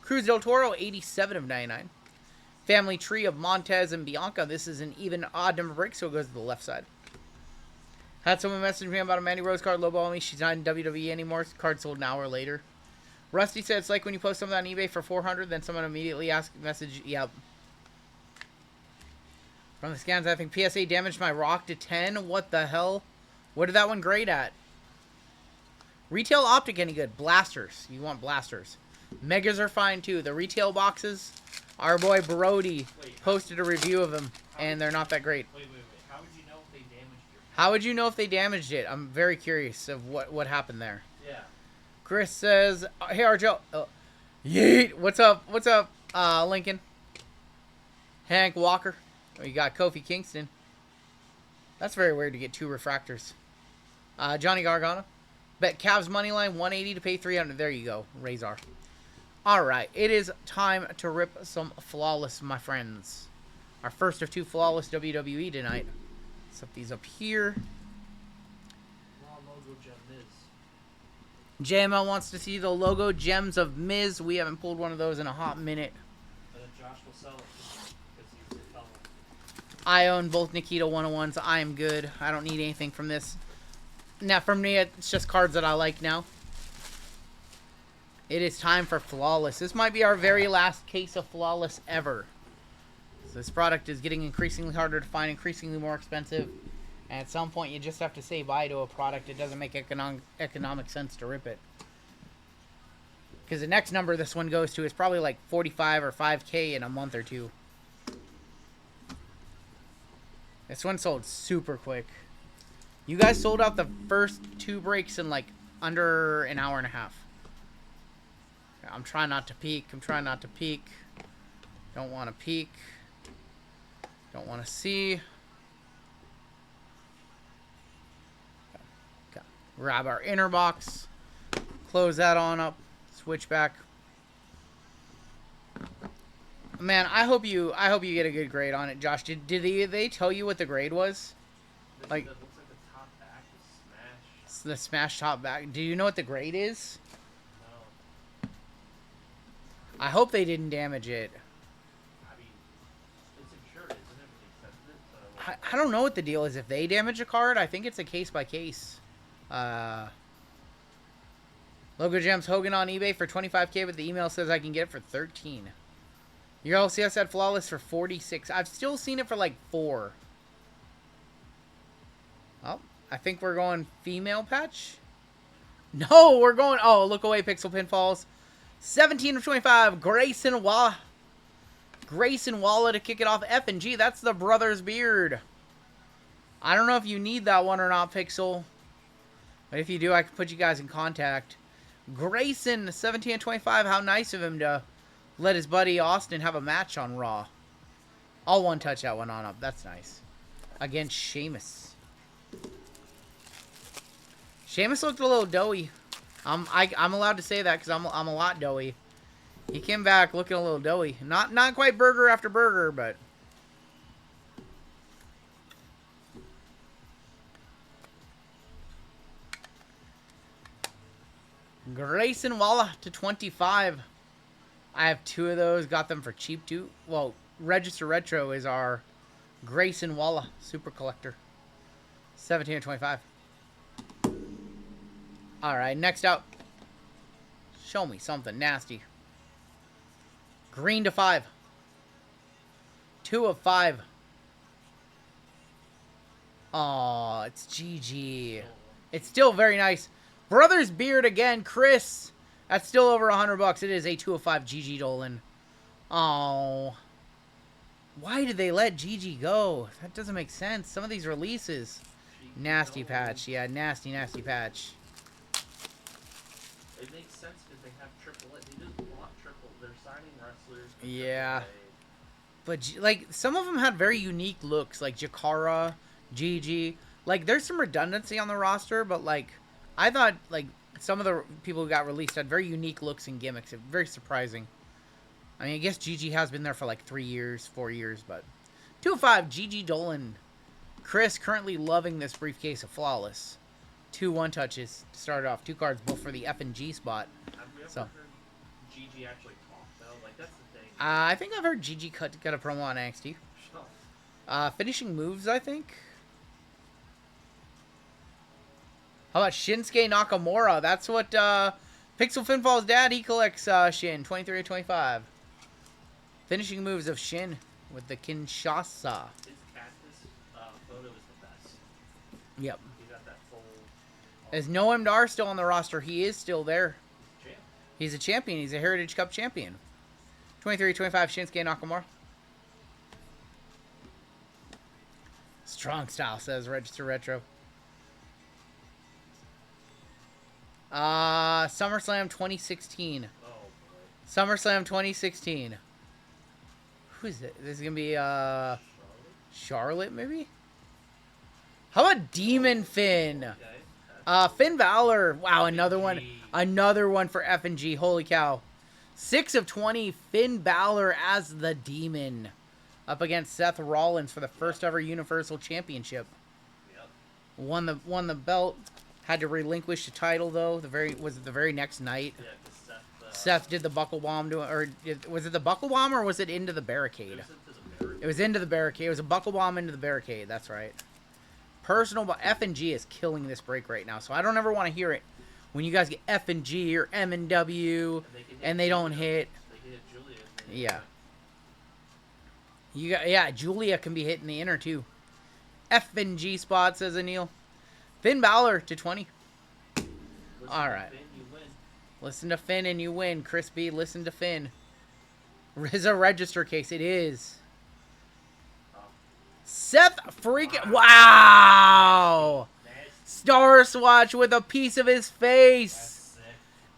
S1: Cruz del Toro, 87 of 99. Family Tree of Montez and Bianca. This is an even odd number break, so it goes to the left side. Had someone message me about a Mandy Rose card lowballing me. She's not in WWE anymore. Card sold an hour later. Rusty said it's like when you post something on eBay for $400, then someone immediately message, yep. From the scans, I think PSA damaged my Rock to 10. What the hell? What did that one grade at? Retail Optic any good? Blasters. You want blasters. Megas are fine too. The retail boxes, our boy Brody posted a review of them, and they're not that great.
S2: Wait. How would you know if they damaged your...
S1: How would you know if they damaged it? I'm very curious of what happened there.
S2: Yeah.
S1: Chris says, hey, RGL. Yeet. What's up? What's up, Lincoln? Hank Walker. Oh, you got Kofi Kingston. That's very weird to get 2 refractors. Johnny Gargano. Bet Cavs money line 180 to pay 300. There you go, Razor. All right, it is time to rip some Flawless, my friends. Our first of 2 Flawless WWE tonight. Set these up here.
S2: Raw logo gem Miz.
S1: JML wants to see the logo gems of Miz. We haven't pulled one of those in a hot minute.
S2: And then Josh will sell it because he's a fellow.
S1: I own both Nikita 101s. I am good. I don't need anything from this. Now, from me, it's just cards that I like now. It is time for Flawless. This might be our very last case of Flawless ever. So this product is getting increasingly harder to find, increasingly more expensive. And at some point, you just have to say bye to a product. It doesn't make economic sense to rip it. Because the next number this one goes to is probably like 45 or 5K in a month or two. This one sold super quick. You guys sold out the first 2 breaks in like under an hour and a half. I'm trying not to peek. Don't want to peek. Don't want to see. Okay. Grab our inner box. Close that on up. Switch back. Man, I hope you get a good grade on it, Josh. Did they tell you what the grade was? Like,
S2: It looks like the top back is smashed.
S1: the smash top back. Do you know what the grade is?
S2: No.
S1: I hope they didn't damage it.
S2: I mean, it's insured, isn't it? When they tested it, so...
S1: I don't know what the deal is. If they damage a card, I think it's a case by case. Logo Gems Hogan on eBay for 25K, but the email says I can get it for 13. Your LCS had Flawless for 46. I've still seen it for like 4. Oh, I think we're going female patch. No, we're going... Oh, look away, Pixel Pinfalls. 17 of 25. Grayson Walla. Grayson Walla to kick it off. F and G. That's the Brothers Beard. I don't know if you need that one or not, Pixel. But if you do, I can put you guys in contact. Grayson, 17 of 25. How nice of him to let his buddy Austin have a match on Raw. I'll one-touch that one on up. That's nice. Against Sheamus. Sheamus looked a little doughy. I'm allowed to say that because I'm a lot doughy. He came back looking a little doughy. Not quite burger after burger, but... Grayson Walla to 25. I have 2 of those. Got them for cheap, too. Well, Register Retro is our Grayson Walla Super Collector. 17 of 25. Alright, next up. Show me something nasty. Green to 5. 2 of 5. Aw, it's GG. It's still very nice. Brothers Beard again, Chris. That's still over $100. It is a 2 of 5 GG Dolan. Oh. Why did they let GG go? That doesn't make sense. Some of these releases. Nasty patch. Yeah, nasty patch.
S2: It makes sense because they have triple A. They just want triple. They're signing wrestlers.
S1: Yeah. But, like, some of them had very unique looks. Like, Jakara, GG. Like, there's some redundancy on the roster, but, like, I thought, like, some of the people who got released had very unique looks and gimmicks. Very surprising. I mean, I guess GG has been there for, like, 3 years, 4 years, but... 2 of 5, GG Dolan. Chris currently loving this briefcase of Flawless. 2 one-touches to start off. 2 cards, both for the F and G spot.
S2: Have we ever
S1: So.
S2: heard GG actually talk, though? Like, that's the thing.
S1: I think I've heard GG got a promo on NXT. Finishing moves, I think. How about Shinsuke Nakamura? That's what Pixel Finfall's dad, he collects Shin. 23 or 25. Finishing moves of Shin with the Kinshasa.
S2: His cactus photo is the best.
S1: Yep.
S2: He got that full...
S1: Is Noam Dar still on the roster? He is still there.
S2: Champ.
S1: He's a champion. He's a Heritage Cup champion. 23-25 Shinsuke Nakamura. Strong style, says Register Retro. SummerSlam 2016.
S2: Oh, boy.
S1: SummerSlam 2016. Who is it? This is going to be, Charlotte, maybe? How about Demon Finn?
S2: Okay.
S1: Finn Balor. Wow, another
S2: F&G.
S1: one. Another one for F&G. Holy cow. 6 of 20. Finn Balor as the Demon. Up against Seth Rollins for the first ever Universal Championship.
S2: Yep.
S1: Won the belt. Had to relinquish the title though. The very next night.
S2: Yeah, 'cause
S1: Seth did the buckle bomb was it the buckle bomb or was it into the barricade? It was into the barricade. It was a buckle bomb into the barricade. That's right. Personal, F&G is killing this break right now, so I don't ever want to hear it when you guys get F&G or M&W and they don't hit.
S2: They can hit Julia.
S1: Yeah. Julia can be hitting the inner too. F&G spot, says Anil. Finn Balor to 20. All right.
S2: Finn, you win.
S1: Listen to Finn and you win. Chris B, listen to Finn. Is a register case. It is.
S2: Oh.
S1: Seth freaking... Wow!
S2: Nasty.
S1: Star Swatch with a piece of his face.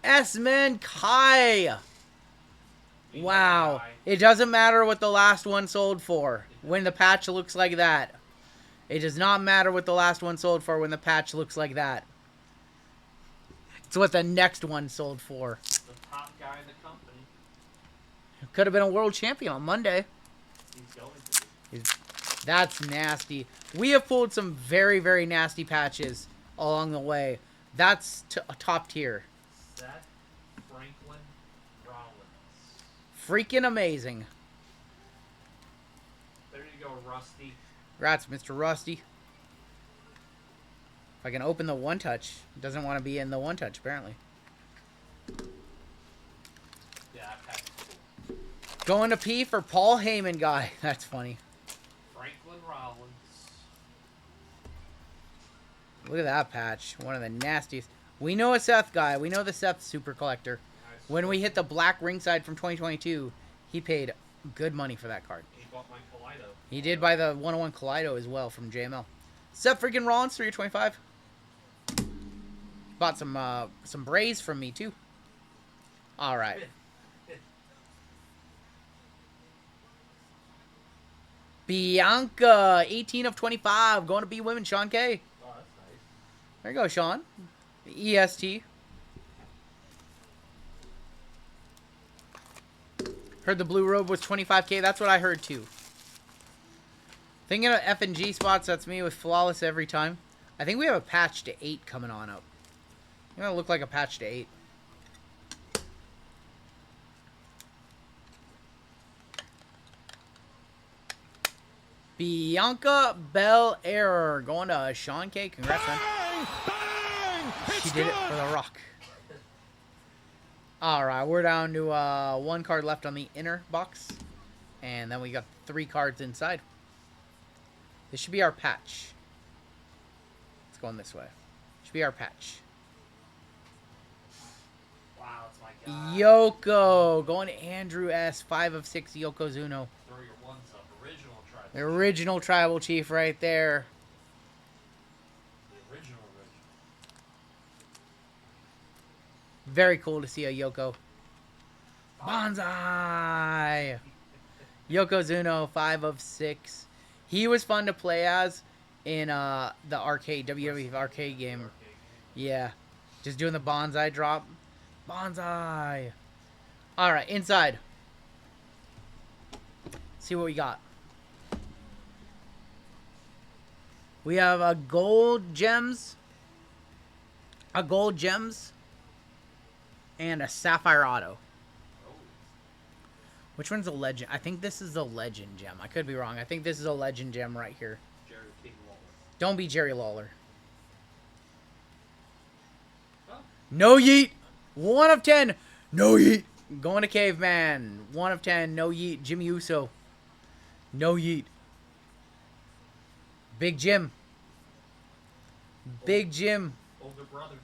S2: That's sick.
S1: S-Man Kai.
S2: We
S1: Wow.
S2: got a guy.
S1: It doesn't matter what the last one sold for when the patch looks like that. It does not matter what the last one sold for when the patch looks like that. It's what the next one sold for.
S2: The top guy in the company.
S1: Could have been a world champion on Monday.
S2: He's going to be.
S1: That's nasty. We have pulled some very, very nasty patches along the way. That's top tier.
S2: Seth Franklin Rollins.
S1: Freaking amazing.
S2: There you go, Rusty.
S1: Congrats, Mr. Rusty. If I can open the one touch. It doesn't want to be in the one touch, apparently.
S2: Yeah, that's cool.
S1: Going to P for Paul Heyman guy. That's funny.
S2: Franklin Rollins.
S1: Look at that patch. One of the nastiest. We know a Seth guy. We know the Seth Super Collector. When we hit the black ringside from 2022, he paid good money for that card.
S2: He bought my Kaleido.
S1: He did buy the 101 Kaleido as well from JML. Seth freaking Rollins, 325. Bought some Braves from me too. All right. Bianca, 18 of 25. Going to be women, Sean K.
S2: Oh, that's nice.
S1: There you go, Sean. The EST. Heard the blue robe was 25K. That's what I heard too. Thinking of F&G spots, that's me with Flawless every time. I think we have a patch to 8 coming on up. You're gonna look like a patch to 8. Bianca Belair going to Sean K. Congrats, man. She did it for The Rock. Alright, we're down to 1 card left on the inner box. And then we got 3 cards inside. This should be our patch. It's going this way. Should be our patch.
S2: Wow, it's my guy.
S1: Yoko going to Andrew S. 5 of 6 Yokozuna.
S2: Throw your ones up. Original tribal.
S1: The original tribal chief right there.
S2: The original.
S1: Very cool to see a Yoko. Bonsai! Yokozuna, 5 of 6. He was fun to play as in the arcade, WWE arcade game. Yeah. Just doing the bonsai drop. Bonsai! Alright, inside. See what we got. We have a gold gems. And a sapphire auto. Which one's a legend? I think this is a legend gem. I could be wrong. I think this is a legend gem right here.
S2: Jerry King Lawler.
S1: Don't be Jerry Lawler.
S2: Oh.
S1: No yeet. 1 of 10. No yeet. Going to Caveman. 1 of 10. No yeet. Jimmy Uso. No yeet. Big Jim. Big Jim.
S2: Older brother.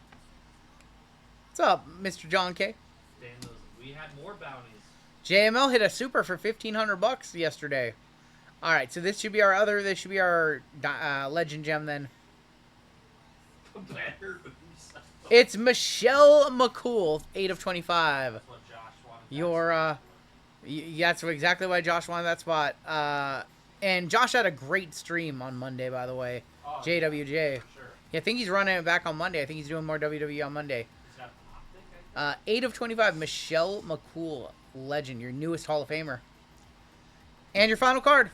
S1: What's up, Mr. John K?
S2: Dan knows we had more bounties.
S1: JML hit a super for $1,500 yesterday. All right, so this should be our other. This should be our legend gem then.
S2: Better.
S1: It's Michelle McCool, 8 of 25.
S2: That's what Josh wanted.
S1: Your that's exactly why Josh wanted that spot. And Josh had a great stream on Monday, by the way.
S2: Oh,
S1: JWJ.
S2: Sure.
S1: Yeah, I think he's running it back on Monday. I think he's doing more WWE on Monday.
S2: He's got an optic,
S1: 8 of 25, Michelle McCool, legend, your newest Hall of Famer. And your final card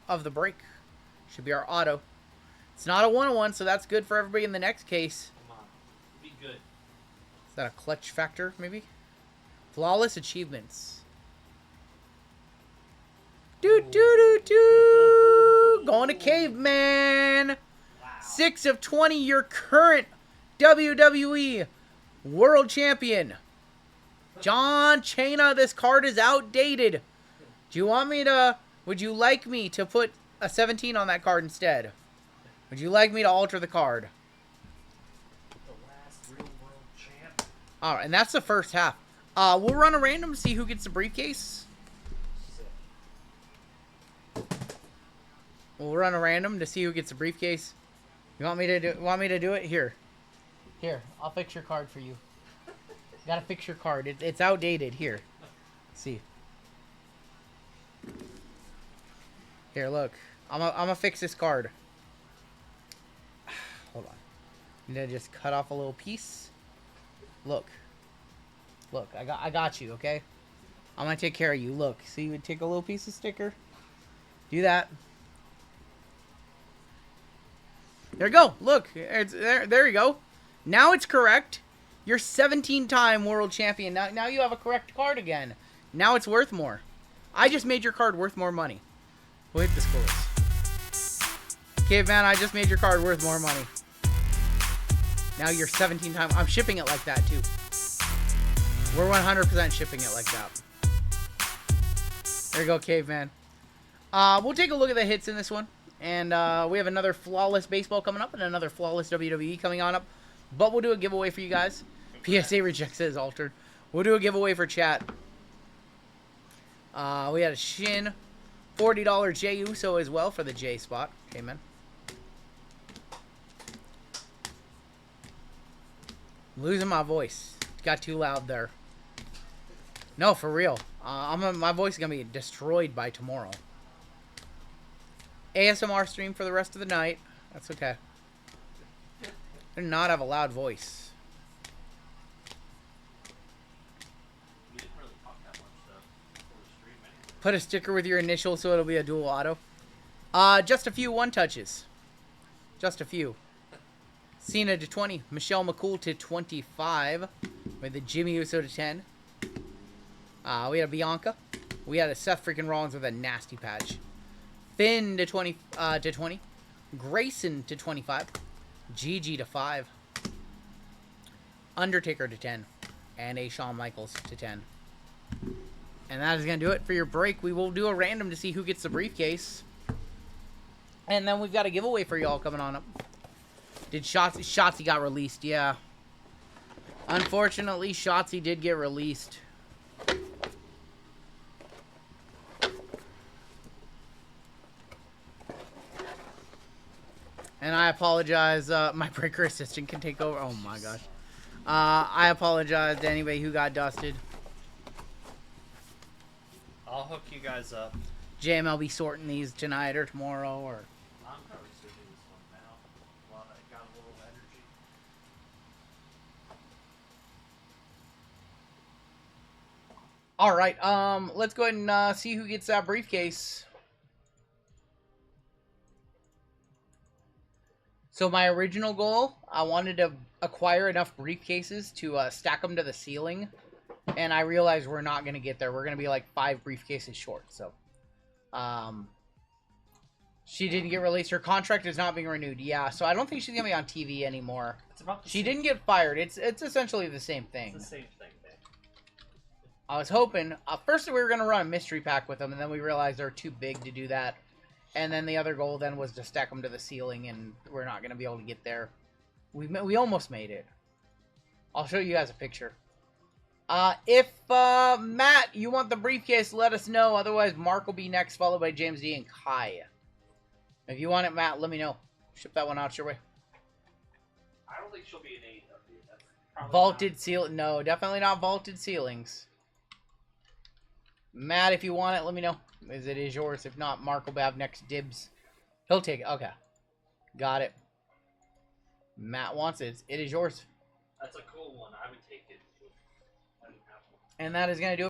S1: of the break should be our auto. It's not a 1-on-1, so that's good for everybody in the next case.
S2: Come on. Be good.
S1: Is that a clutch factor, maybe? Flawless achievements. Going to Caveman.
S2: Wow.
S1: 6 of 20, your current WWE World Champion. John Cena, this card is outdated. Do you want me to, would you like me to put a 17 on that card instead? Would you like me to alter the card?
S2: The last real world champ.
S1: Alright, and that's the first half. We'll run a random, see who gets the briefcase.
S2: Sick.
S1: We'll run a random to see who gets the briefcase. You want me to do it? Here. Here, I'll fix your card for you. Gotta fix your card. It's outdated. Here. See. Here, look. I'm gonna fix this card. Hold on. I'm gonna just cut off a little piece. Look. Look, I got you, okay? I'm gonna take care of you. Look. See, you would take a little piece of sticker. Do that. There you go. Look. It's there you go. Now it's correct. You're 17-time world champion. Now you have a correct card again. Now it's worth more. I just made your card worth more money. We'll hit the scores. Caveman, I just made your card worth more money. Now you're 17-time. I'm shipping it like that, too. We're 100% shipping it like that. There you go, Caveman. We'll take a look at the hits in this one. And we have another Flawless Baseball coming up and another Flawless WWE coming on up. But we'll do a giveaway for you guys. PSA reject says altered. We'll do a giveaway for chat. We had a Shin. $40 Jey Uso as well for the J spot. Amen. Losing my voice. Got too loud there. No, for real. My voice is going to be destroyed by tomorrow. ASMR stream for the rest of the night. That's okay. I do not have a loud voice.
S2: You didn't really talk that much though before the stream anyway.
S1: Put a sticker with your initials so it'll be a dual auto. Just a few one touches. Just a few. Cena to 20. Michelle McCool to 25. With the Jimmy Uso to 10. We had a Bianca. We had a Seth freaking Rollins with a nasty patch. Finn to 20. Grayson to 25. Gigi to 5. Undertaker to 10. And a Shawn Michaels to 10. And that is going to do it for your break. We will do a random to see who gets the briefcase. And then we've got a giveaway for y'all coming on up. Did Shotzi got released? Yeah. Unfortunately, Shotzi did get released. And I apologize. My breaker assistant can take over. Oh my gosh. I apologize to anybody who got dusted.
S2: I'll hook you guys up.
S1: JML be sorting these tonight or tomorrow or.
S2: I'm probably switching this one now while I got a little energy.
S1: All right. Let's go ahead and see who gets that briefcase. So my original goal, I wanted to acquire enough briefcases to stack them to the ceiling. And I realized we're not going to get there. We're going to be like 5 briefcases short. So, she didn't get released. Her contract is not being renewed. Yeah, so I don't think she's going to be on TV anymore.
S2: It's about the
S1: She
S2: same.
S1: didn't get fired. It's essentially the same thing.
S2: It's the same thing, man.
S1: I was hoping, first we were going to run a mystery pack with them, and then we realized they're too big to do that. And then the other goal then was to stack them to the ceiling, and we're not going to be able to get there. We almost made it. I'll show you guys a picture. If, Matt, you want the briefcase, let us know. Otherwise, Mark will be next, followed by James D and Kai. If you want it, Matt, let me know. Ship that one out your way.
S2: I don't think she'll be an AEW. That's probably
S1: Vaulted ceiling. No, definitely not vaulted ceilings. Matt, if you want it, let me know. As it is yours. If not, Mark will have next dibs. He'll take it. Okay. Got it. Matt wants it. It is yours.
S2: That's a cool one. I would take it. I didn't have one.
S1: And that is going to do it.